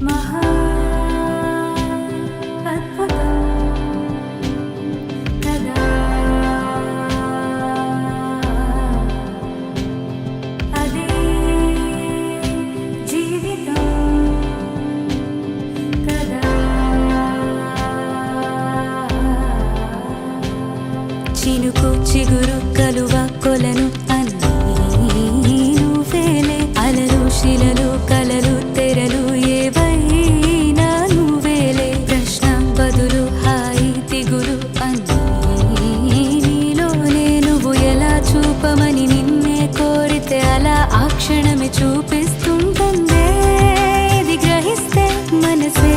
మహా అద్భుతం కదా అదే జీవితం కదా చినుకు చిగురు కలువ కొలను అన్నీ నువ్వేలే అలలు శిలలు కలలు తెరలు ఏవైనా నువ్వేలే ప్రశ్న బదులు హాయి తిగులు అన్నీ నీలోనే నువ్వు ఎలా చూపమని నిన్నే కోరితే అలా ఆ క్షణమే చూపిస్తుంటుందే ఇది గ్రహిస్తే మనసే